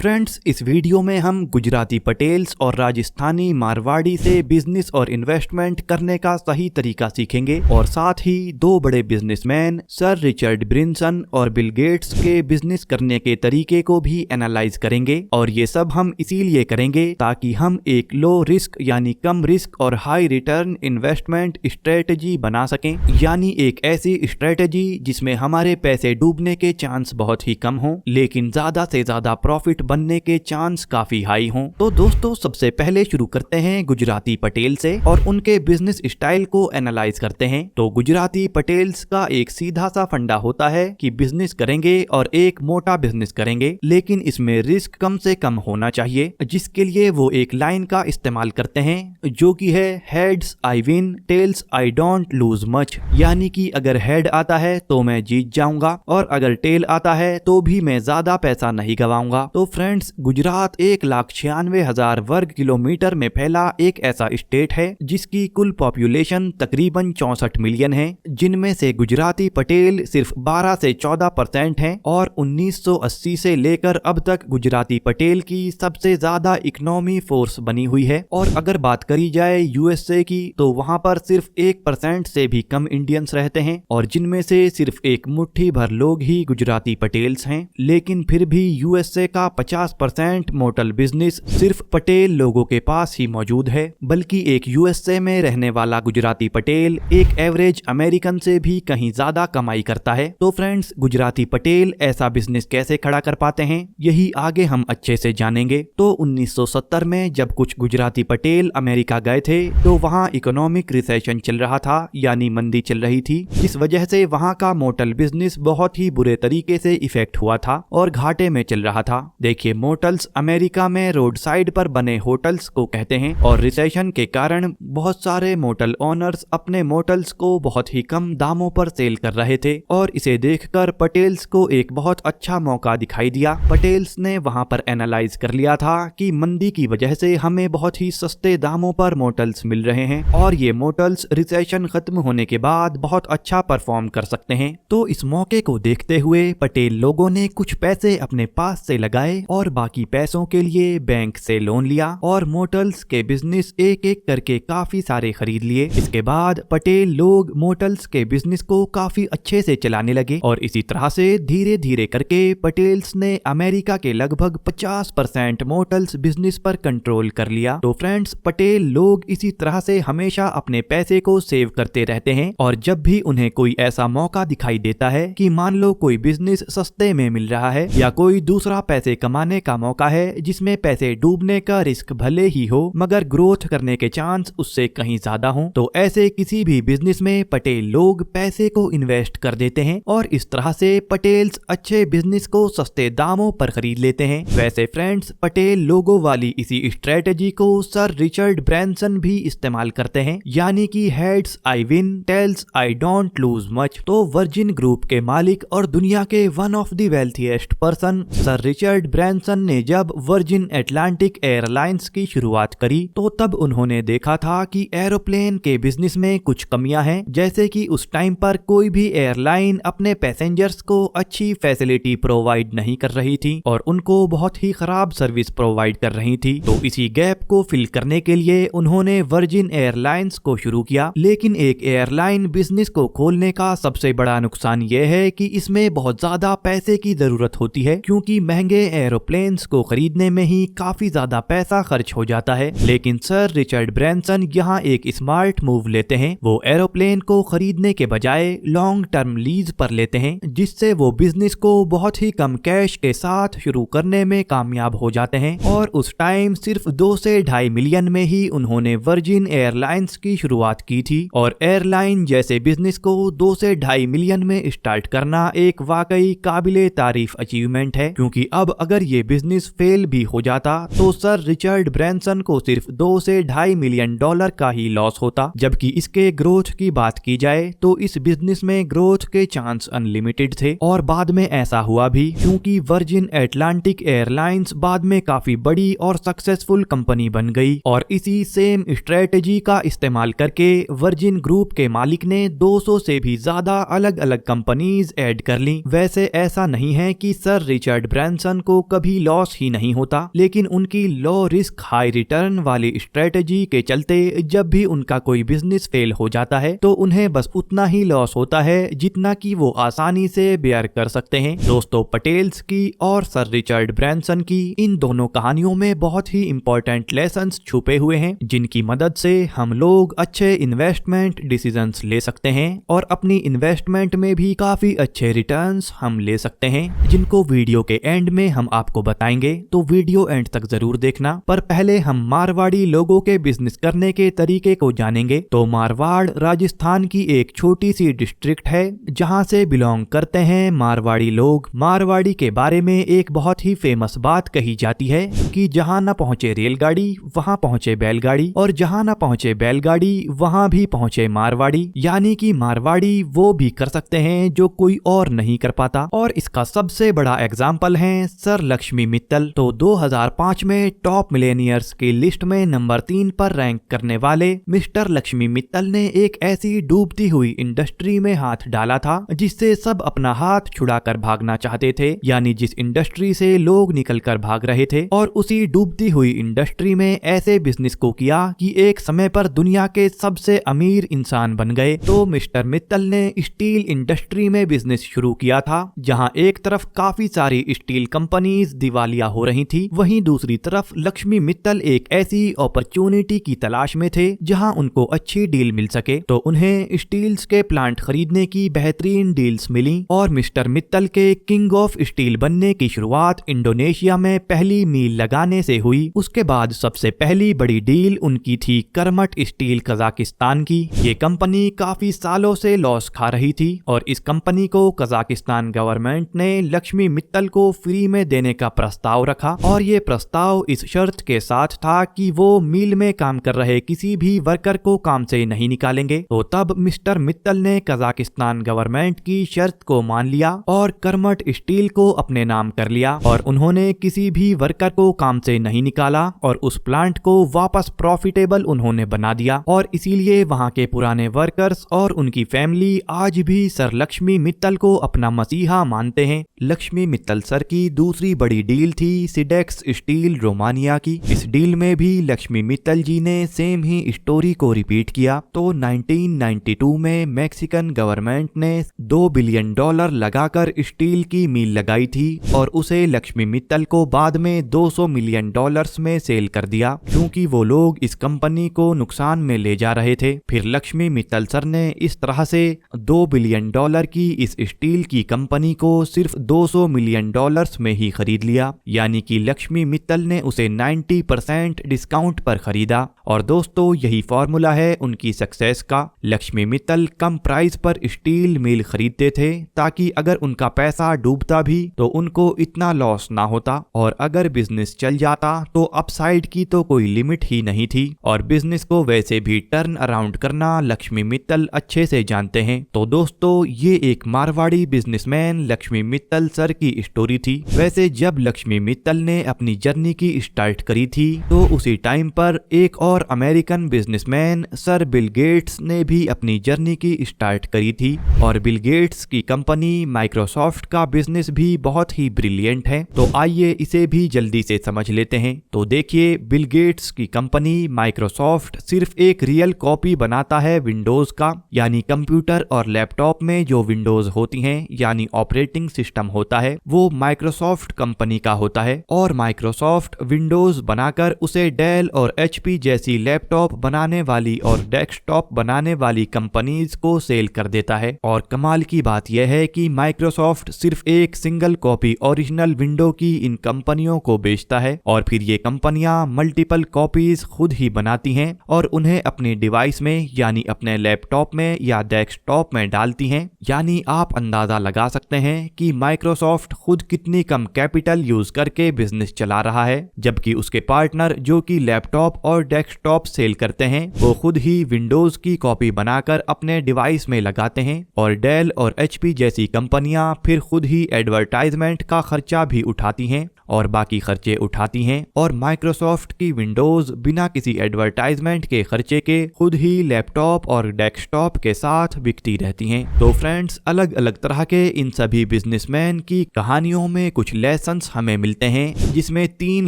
Friends, इस video में हम गुजराती पटेल्स और राजस्थानी मारवाड़ी से बिजनेस और इन्वेस्टमेंट करने का सही तरीका सीखेंगे और साथ ही दो बड़े बिजनेसमैन सर रिचर्ड ब्रिंसन और बिल गेट्स के बिजनेस करने के तरीके को भी एनालाइज करेंगे। और ये सब हम इसीलिए करेंगे ताकि हम एक लो रिस्क यानी कम रिस्क और हाई रिटर्न इन्वेस्टमेंट स्ट्रेटजी बना सकें, यानी एक ऐसी स्ट्रेटजी जिसमें हमारे पैसे डूबने के चांस बहुत ही कम हों लेकिन ज्यादा से ज्यादा प्रॉफिट बनने के चांस काफी हाई हों। तो दोस्तों, सबसे पहले शुरू करते हैं गुजराती पटेल से और उनके बिजनेस स्टाइल को एनालाइज करते हैं। तो गुजराती पटेल्स का एक सीधा सा फंडा होता है कि बिजनेस करेंगे और एक मोटा बिजनेस करेंगे, लेकिन इसमें रिस्क कम से कम होना चाहिए, जिसके लिए वो एक लाइन का इस्तेमाल करते हैं जो कि है heads I win, tails I don't lose much. यानी कि अगर हेड आता है तो मैं जीत जाऊंगा और अगर टेल आता है तो भी मैं ज्यादा पैसा नहीं गवाऊंगा। तो फ्रेंड्स, गुजरात 1,96,000 वर्ग किलोमीटर में फैला एक ऐसा स्टेट है जिसकी कुल पॉपुलेशन तकरीबन 64 मिलियन है, जिनमें से गुजराती पटेल सिर्फ 12 से 14% हैं और 1980 से लेकर अब तक गुजराती पटेल की सबसे ज्यादा इकोनॉमी फोर्स बनी हुई है। और अगर बात करी जाए यूएसए की तो वहां पर सिर्फ 1% से भी कम इंडियंस रहते हैं और जिनमें से सिर्फ एक मुट्ठी भर लोग ही गुजराती पटेल्स हैं। लेकिन फिर भी यूएसए का 50% मोटल बिजनेस सिर्फ पटेल लोगों के पास ही मौजूद है, बल्कि एक यूएसए में रहने वाला गुजराती पटेल एक एवरेज अमेरिकन से भी कहीं ज्यादा कमाई करता है। तो फ्रेंड्स, गुजराती पटेल ऐसा बिजनेस कैसे खड़ा कर पाते हैं, यही आगे हम अच्छे से जानेंगे। तो 1970 में जब कुछ गुजराती पटेल अमेरिका गए थे तो वहाँ इकोनॉमिक रिसेशन चल रहा था, यानी मंदी चल रही थी, जिस वजह से वहाँ का मोटल बिजनेस बहुत ही बुरे तरीके से इफेक्ट हुआ था और घाटे में चल रहा था। देखिए, मोटल्स अमेरिका में रोड साइड पर बने होटल्स को कहते हैं और रिसेशन के कारण बहुत सारे मोटल ओनर्स अपने मोटल्स को बहुत ही कम दामों पर सेल कर रहे थे और इसे देखकर पटेल्स को एक बहुत अच्छा मौका दिखाई दिया। पटेल्स ने वहां पर एनालाइज कर लिया था कि मंदी की वजह से हमें बहुत ही सस्ते दामों पर मोटल्स मिल रहे हैं और ये मोटल्स रिसेशन खत्म होने के बाद बहुत अच्छा परफॉर्म कर सकते हैं। तो इस मौके को देखते हुए पटेल लोगों ने कुछ पैसे अपने पास से लगाए और बाकी पैसों के लिए बैंक से लोन लिया और मोटल्स के बिजनेस एक एक करके काफी सारे खरीद लिए। इसके बाद पटेल लोग मोटल्स के बिजनेस को काफी अच्छे से चलाने लगे और इसी तरह से धीरे धीरे करके पटेल्स ने अमेरिका के लगभग 50% मोटल्स बिजनेस पर कंट्रोल कर लिया। तो फ्रेंड्स, पटेल लोग इसी तरह से हमेशा अपने पैसे को सेव करते रहते हैं और जब भी उन्हें कोई ऐसा मौका दिखाई देता है कि मान लो कोई बिजनेस सस्ते में मिल रहा है या कोई दूसरा पैसे कमाने का मौका है जिसमें पैसे डूबने का रिस्क भले ही हो मगर ग्रोथ करने के चांस उससे कहीं ज्यादा हो, तो ऐसे किसी भी बिजनेस में पटेल लोग पैसे को इन्वेस्ट कर देते हैं और इस तरह से पटेल्स अच्छे बिजनेस को सस्ते दामों पर खरीद लेते हैं। वैसे फ्रेंड्स, पटेल लोगों वाली इसी स्ट्रेटजी को सर रिचर्ड ब्रैंसन भी इस्तेमाल करते हैं, यानी कि heads I win, tails I don't lose much. तो वर्जिन ग्रुप के मालिक और दुनिया के one of the wealthiest person sir Richard Branson ने जब वर्जिन एटलांटिक एयरलाइंस की शुरुआत करी तो तब उन्होंने देखा था कि एरोप्लेन के बिजनेस में कुछ कमियां हैं, जैसे कि उस टाइम पर कोई भी एयरलाइन अपने पैसेंजर्स को अच्छी फैसिलिटी प्रोवाइड नहीं कर रही थी और उनको बहुत ही खराब सर्विस प्रोवाइड कर रही थी। तो इसी गैप को फिल करने के लिए उन्होंने वर्जिन एयरलाइंस को शुरू किया। लेकिन एक एयरलाइन बिजनेस को खोलने का सबसे बड़ा नुकसान यह है कि इसमें बहुत ज्यादा पैसे की जरूरत होती है, क्योंकि महंगे एरोप्लेन्स को खरीदने में ही काफी ज्यादा पैसा खर्च हो जाता है। लेकिन सर रिचर्ड ब्रैंसन यहाँ एक स्मार्ट मूव लेते हैं। वो एरोप्लेन को खरीदने के बजाय लॉन्ग टर्म लीज पर लेते हैं, जिससे वो बिजनेस को बहुत ही कम कैश के साथ शुरू करने में कामयाब हो जाते हैं। और उस टाइम सिर्फ 2 से 2.5 मिलियन में ही उन्होंने वर्जिन एयरलाइंस की शुरुआत की थी और एयरलाइन जैसे बिजनेस को 2 से 2.5 मिलियन में स्टार्ट करना एक वाकई काबिले तारीफ अचीवमेंट है, क्योंकि अब अगर ये बिजनेस फेल भी हो जाता तो सर रिचर्ड ब्रैंसन को सिर्फ 2 से 2.5 मिलियन डॉलर का ही लॉस होता। जबकि इसके ग्रोथ की बात की जाए तो इस बिजनेस में ग्रोथ के चांस अनलिमिटेड थे और बाद में ऐसा हुआ भी, क्योंकि वर्जिन एटलांटिक एयरलाइंस बाद में काफी बड़ी और सक्सेसफुल कंपनी बन गई और इसी सेम स्ट्रेटजी का इस्तेमाल करके वर्जिन ग्रुप के मालिक ने 200 से भी ज्यादा अलग अलग कंपनीज ऐड कर ली। वैसे ऐसा नहीं है कि सर रिचर्ड ब्रैंसन को कभी लॉस ही नहीं होता, लेकिन उनकी लो रिस्क हाई रिटर्न वाली स्ट्रेटेजी के चलते जब भी उनका कोई बिजनेस फेल हो जाता है तो उन्हें बस उतना ही लॉस होता है जितना कि वो आसानी से बेयर कर सकते हैं। दोस्तों, पटेल्स की और सर रिचर्ड ब्रैंसन की इन दोनों कहानियों में बहुत ही इंपॉर्टेंट लेसन्स छुपे हुए हैं, जिनकी मदद से हम लोग अच्छे इन्वेस्टमेंट डिसीजंस ले सकते हैं और अपनी इन्वेस्टमेंट में भी काफी अच्छे रिटर्न्स हम ले सकते हैं, जिनको वीडियो के एंड में हम आपको बताएंगे, तो वीडियो एंड तक जरूर देखना। पर पहले हम मारवाड़ी लोगों के बिजनेस करने के तरीके को जानेंगे। तो मारवाड़ राजस्थान की एक छोटी सी डिस्ट्रिक्ट है जहां से बिलोंग करते हैं मारवाड़ी लोग। मारवाड़ी के बारे में एक बहुत ही फेमस बात कही जाती है कि जहां न पहुंचे रेलगाड़ी वहां पहुंचे बैलगाड़ी, और जहां न पहुंचे बैलगाड़ी वहां भी पहुंचे मारवाड़ी। यानी कि मारवाड़ी वो भी कर सकते हैं जो कोई और नहीं कर पाता। और इसका सबसे बड़ा एग्जाम्पल है सर लक्ष्मी मित्तल। तो 2005 में टॉप मिलेनियर्स की लिस्ट में नंबर 3 पर रैंक करने वाले मिस्टर लक्ष्मी मित्तल ने एक ऐसी डूबती हुई इंडस्ट्री में हाथ डाला था जिससे सब अपना हाथ छुड़ाकर भागना चाहते थे, यानी जिस इंडस्ट्री से लोग निकलकर भाग रहे थे। और उसी डूबती हुई इंडस्ट्री में ऐसे बिजनेस को किया कि एक समय पर दुनिया के सबसे अमीर इंसान बन गए। तो मिस्टर मित्तल ने स्टील इंडस्ट्री में बिजनेस शुरू किया था, जहां एक तरफ काफी सारी स्टील कंपनीज दिवालिया हो रही थी, वहीं दूसरी तरफ लक्ष्मी मित्तल एक ऐसी अपॉर्चुनिटी की तलाश में थे जहां उनको अच्छी डील मिल सके। तो उन्हें स्टील्स के प्लांट खरीदने की बेहतरीन डील्स मिली और मिस्टर मित्तल के किंग ऑफ स्टील बनने की शुरुआत इंडोनेशिया में पहली मील लगाने से हुई। उसके बाद सबसे पहली बड़ी डील उनकी थी करमट स्टील कजाकिस्तान की। ये कंपनी काफी सालों से लॉस खा रही थी और इस कंपनी को कजाकिस्तान गवर्नमेंट ने लक्ष्मी मित्तल को फ्री में देने का प्रस्ताव रखा, और ये प्रस्ताव इस शर्त के साथ था कि वो मिल में काम कर रहे किसी भी वर्कर को काम से नहीं निकालेंगे। तो तब मिस्टर मित्तल ने कजाकिस्तान गवर्नमेंट की शर्त को मान लिया और करमट स्टील को अपने नाम कर लिया, और उन्होंने किसी भी वर्कर को काम से नहीं निकाला और उस प्लांट को वापस प्रॉफिटेबल उन्होंने बना दिया। और इसीलिए वहां के पुराने वर्कर्स और उनकी फैमिली आज भी सर लक्ष्मी मित्तल को अपना मसीहा मानते हैं। लक्ष्मी मित्तल सर की दूसरी बड़ी डील थी सिडेक्स स्टील रोमानिया की। इस डील में भी लक्ष्मी मित्तल जी ने सेम ही स्टोरी को रिपीट किया। तो 1992 में मैक्सिकन गवर्नमेंट ने $2 बिलियन लगाकर स्टील की मील लगाई थी और उसे लक्ष्मी मित्तल को बाद में $200 मिलियन में सेल कर दिया, क्योंकि वो लोग इस कंपनी को नुकसान में ले जा रहे थे। फिर लक्ष्मी मित्तल सर ने इस तरह से $2 बिलियन की इस स्टील की कंपनी को सिर्फ $200 मिलियन में ही खरीद लिया, यानी कि लक्ष्मी मित्तल ने उसे 90% डिस्काउंट पर खरीदा। और दोस्तों, यही फॉर्मूला है उनकी सक्सेस का। लक्ष्मी मित्तल कम प्राइस पर स्टील मिल खरीदते थे ताकि अगर उनका पैसा डूबता भी तो उनको इतना लॉस ना होता, और अगर बिजनेस चल जाता तो अपसाइड की तो कोई लिमिट ही नहीं थी। और बिजनेस को वैसे भी टर्न अराउंड करना लक्ष्मी मित्तल अच्छे से जानते हैं। तो दोस्तों, ये एक मारवाड़ी बिजनेसमैन लक्ष्मी मित्तल सर की स्टोरी थी। वैसे जब लक्ष्मी मित्तल ने अपनी जर्नी की स्टार्ट करी थी तो उसी टाइम पर एक और American businessman sir Bill Gates ने भी अपनी जर्नी की स्टार्ट करी थी। और बिल गेट्स की कंपनी माइक्रोसॉफ्ट का बिजनेस भी बहुत ही ब्रिलियंट है। तो आइए इसे भी जल्दी से समझ लेते हैं। तो देखिए, बिल गेट्स की कंपनी माइक्रोसॉफ्ट सिर्फ एक रियल कॉपी बनाता है विंडोज का, यानी कंप्यूटर और लैपटॉप में जो विंडोज होती हैं यानी ऑपरेटिंग सिस्टम होता है वो माइक्रोसॉफ्ट कंपनी का होता है। और माइक्रोसॉफ्ट विंडोज बनाकर उसे डेल और एचपी जैसी लैपटॉप बनाने वाली और डेस्कटॉप बनाने वाली कंपनीज को सेल कर देता है। और कमाल की बात यह है कि माइक्रोसॉफ्ट सिर्फ एक सिंगल कॉपी ओरिजिनल विंडो की इन कंपनियों को बेचता है और फिर ये कंपनियां मल्टीपल कॉपीज खुद ही बनाती हैं और उन्हें अपने डिवाइस में यानी अपने लैपटॉप में या डेस्कटॉप में डालती हैं। यानी आप अंदाजा लगा सकते हैं कि माइक्रोसॉफ्ट खुद कितनी कम कैपिटल यूज करके बिजनेस चला रहा है, जबकि उसके पार्टनर जो कि लैपटॉप और डेस्कटॉप सेल करते हैं वो खुद ही विंडोज की कॉपी बनाकर अपने डिवाइस में लगाते हैं। और डेल और एचपी जैसी कंपनियां फिर खुद ही एडवर्टाइजमेंट का खर्चा भी उठाती हैं और बाकी खर्चे उठाती हैं और माइक्रोसॉफ्ट की विंडोज बिना किसी एडवर्टाइजमेंट के खर्चे के खुद ही लैपटॉप और डेस्कटॉप के साथ बिकती रहती हैं। तो फ्रेंड्स, अलग अलग तरह के इन सभी बिजनेसमैन की कहानियों में कुछ लेसन्स हमें मिलते हैं, जिसमें 3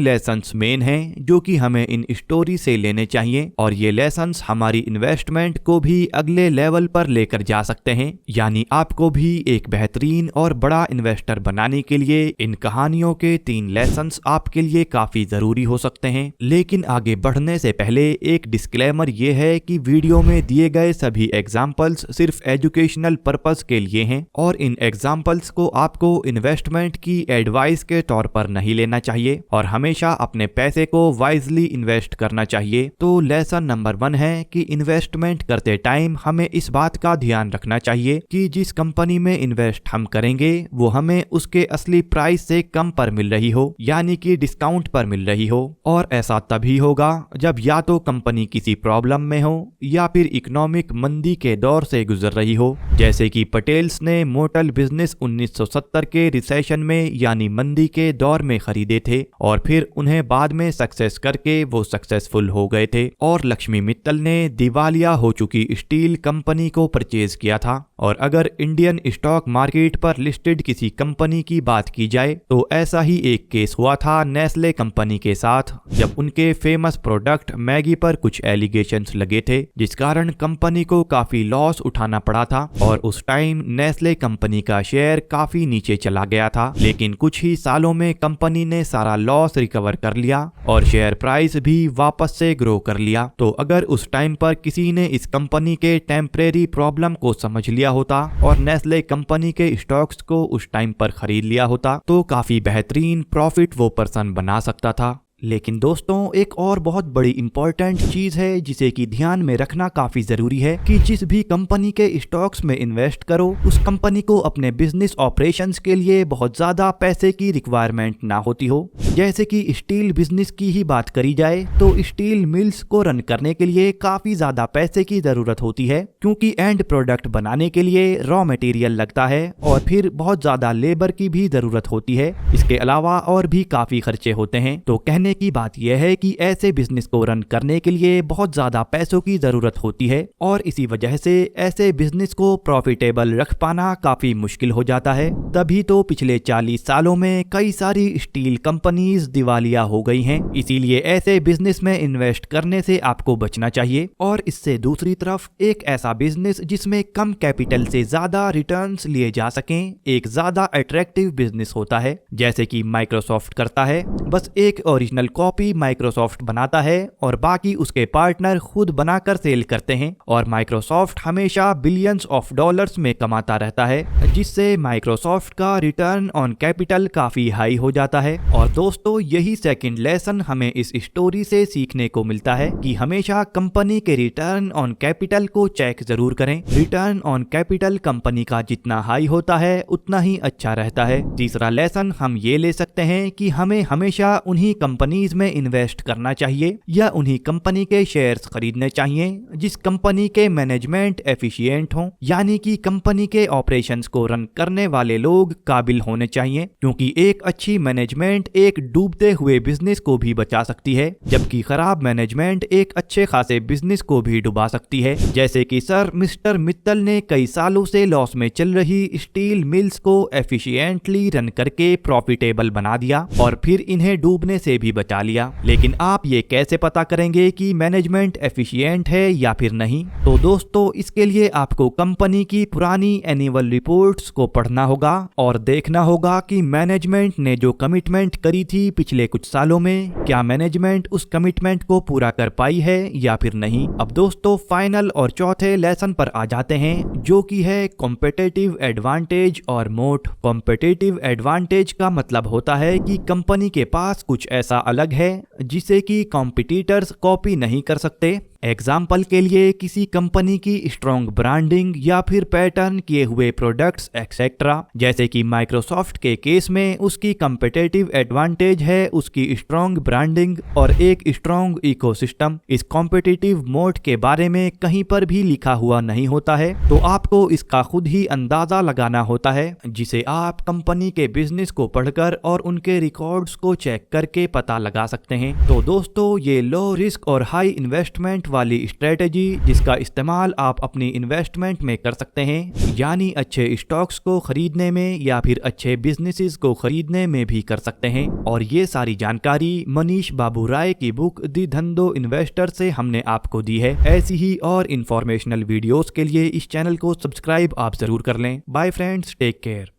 लेसन्स मेन हैं जो कि हमें इन स्टोरी से लेने चाहिए और ये लेसन्स हमारी इन्वेस्टमेंट को भी अगले लेवल पर लेकर जा सकते हैं। यानी आपको भी एक बेहतरीन और बड़ा इन्वेस्टर बनाने के लिए इन कहानियों के 3 लेसन्स आपके लिए काफी जरूरी हो सकते हैं। लेकिन आगे बढ़ने से पहले एक डिस्क्लेमर ये है कि वीडियो में दिए गए सभी एग्जाम्पल्स सिर्फ एजुकेशनल पर्पस के लिए हैं और इन एग्जाम्पल्स को आपको इन्वेस्टमेंट की एडवाइस के तौर पर नहीं लेना चाहिए और हमेशा अपने पैसे को वाइजली इन्वेस्ट करना चाहिए। तो लेसन नंबर 1 है कि इन्वेस्टमेंट करते टाइम हमें इस बात का ध्यान रखना चाहिए कि जिस कंपनी में इन्वेस्ट हम करेंगे वो हमें उसके असली प्राइस से कम पर मिल रही हो, यानी कि डिस्काउंट पर मिल रही हो। और ऐसा तभी होगा जब या तो कंपनी किसी प्रॉब्लम में हो या फिर इकोनॉमिक मंदी के दौर से गुजर रही हो, जैसे कि पटेल्स ने मोटल बिजनेस 1970 के रिसेशन में यानी मंदी के दौर में खरीदे थे और फिर उन्हें बाद में सक्सेस करके वो सक्सेसफुल हो गए थे। और लक्ष्मी मित्तल ने दिवालिया हो चुकी स्टील कंपनी को परचेज किया था। और अगर इंडियन स्टॉक मार्केट पर लिस्टेड किसी कंपनी की बात की जाए तो ऐसा ही एक केस हुआ था नेस्ले कंपनी के साथ, जब उनके फेमस प्रोडक्ट मैगी पर कुछ एलिगेशंस लगे थे जिस कारण कंपनी को काफी लॉस उठाना पड़ा था और उस टाइम नेस्ले कंपनी का शेयर काफी नीचे चला गया था। लेकिन कुछ ही सालों में कंपनी ने सारा लॉस रिकवर कर लिया और शेयर प्राइस भी वापस से ग्रो कर लिया। तो अगर उस टाइम पर किसी ने इस कंपनी के टेम्परेरी प्रॉब्लम को समझ लिया होता और नेस्ले कंपनी के स्टॉक्स को उस टाइम पर खरीद लिया होता तो काफी बेहतरीन प्रॉफिट वो पर्सन बना सकता था। लेकिन दोस्तों, एक और बहुत बड़ी इंपॉर्टेंट चीज है जिसे कि ध्यान में रखना काफी जरूरी है कि जिस भी कंपनी के स्टॉक्स में इन्वेस्ट करो उस कंपनी को अपने बिजनेस ऑपरेशंस के लिए बहुत ज्यादा पैसे की रिक्वायरमेंट ना होती हो। जैसे कि स्टील बिजनेस की ही बात करी जाए तो स्टील मिल्स को रन करने के लिए काफी ज्यादा पैसे की जरूरत होती है, क्योंकि एंड प्रोडक्ट बनाने के लिए रॉ मटेरियल लगता है और फिर बहुत ज्यादा लेबर की भी जरूरत होती है। इसके अलावा और भी काफी खर्चे होते हैं। तो कहने की बात यह है कि ऐसे बिजनेस को रन करने के लिए बहुत ज्यादा पैसों की जरूरत होती है और इसी वजह से ऐसे बिजनेस को प्रॉफिटेबल रख पाना काफी मुश्किल हो जाता है। तभी तो पिछले 40 सालों में कई सारी स्टील कंपनीज दिवालिया हो गई हैं। इसीलिए ऐसे बिजनेस में इन्वेस्ट करने से आपको बचना चाहिए। और इससे दूसरी तरफ एक ऐसा बिजनेस जिसमें कम कैपिटल से ज्यादा रिटर्न्स लिए जा सकें एक ज्यादा अट्रैक्टिव बिजनेस होता है, जैसे कि माइक्रोसॉफ्ट करता है। बस एक ओरिजिनल कॉपी माइक्रोसॉफ्ट बनाता है और बाकी उसके पार्टनर खुद बनाकर सेल करते हैं और माइक्रोसॉफ्ट हमेशा बिलियंस ऑफ डॉलर्स में कमाता रहता है, जिससे माइक्रोसॉफ्ट का रिटर्न ऑन कैपिटल काफी हाई हो जाता है। और दोस्तों, यही सेकंड लेसन हमें इस स्टोरी से सीखने को मिलता है कि हमेशा कंपनी के रिटर्न ऑन कैपिटल को चेक जरूर करें। रिटर्न ऑन कैपिटल कंपनी का जितना हाई होता है उतना ही अच्छा रहता है। तीसरा लेसन हम ये ले सकते हैं कि हमें हमेशा उन्हीं कंपनीज में इन्वेस्ट करना चाहिए या उन्हीं कंपनी के शेयर्स खरीदने चाहिए जिस कंपनी के मैनेजमेंट एफिशिएंट हो, यानी कि कंपनी के ऑपरेशंस को रन करने वाले लोग काबिल होने चाहिए, क्योंकि एक अच्छी मैनेजमेंट एक डूबते हुए बिजनेस को भी बचा सकती है, जबकि खराब मैनेजमेंट एक अच्छे खासे बिजनेस को भी डुबा सकती है। जैसे कि सर मिस्टर मित्तल ने कई सालों से लॉस में चल रही स्टील मिल्स को एफिशिएंटली रन करके प्रॉफिटेबल बना दिया और फिर इन्हें डूबने से भी बचा लिया। लेकिन आप ये कैसे पता करेंगे कि मैनेजमेंट एफिशिएंट है या फिर नहीं? तो दोस्तों, इसके लिए आपको कंपनी की पुरानी एनुअल रिपोर्ट्स को पढ़ना होगा और देखना होगा कि मैनेजमेंट ने जो कमिटमेंट करी थी पिछले कुछ सालों में, क्या मैनेजमेंट उस कमिटमेंट को पूरा कर पाई है या फिर नहीं। अब दोस्तों, फाइनल और चौथे लेसन पर आ जाते हैं, जो कि है कॉम्पिटिटिव एडवांटेज और मोट। कॉम्पिटिटिव एडवांटेज का मतलब होता है कि कंपनी के पास कुछ ऐसा अलग है जिसे कि कॉम्पिटिटर्स कॉपी नहीं कर सकते। एग्जाम्पल के लिए किसी कंपनी की स्ट्रॉन्ग ब्रांडिंग या फिर पैटर्न किए हुए प्रोडक्ट्स एक्सेट्रा। जैसे कि माइक्रोसॉफ्ट के केस में उसकी कंपेटिटिव एडवांटेज है उसकी स्ट्रॉन्ग ब्रांडिंग और एक स्ट्रॉन्ग इकोसिस्टम। इस कॉम्पिटिटिव मोड के बारे में कहीं पर भी लिखा हुआ नहीं होता है, तो आपको इसका खुद ही अंदाजा लगाना होता है, जिसे आप कंपनी के बिजनेस को पढ़कर और उनके रिकॉर्ड्स को चेक करके पता लगा सकते हैं। तो दोस्तों, ये लो रिस्क और हाई इन्वेस्टमेंट वाली स्ट्रेटेजी जिसका इस्तेमाल आप अपनी इन्वेस्टमेंट में कर सकते हैं, यानी अच्छे स्टॉक्स को खरीदने में या फिर अच्छे बिजनेसेस को खरीदने में भी कर सकते हैं। और ये सारी जानकारी मनीष बाबू राय की बुक दी धंधो इन्वेस्टर से हमने आपको दी है। ऐसी ही और इंफॉर्मेशनल वीडियोस के लिए इस चैनल को सब्सक्राइब आप जरूर कर लें। Bye friends, take care.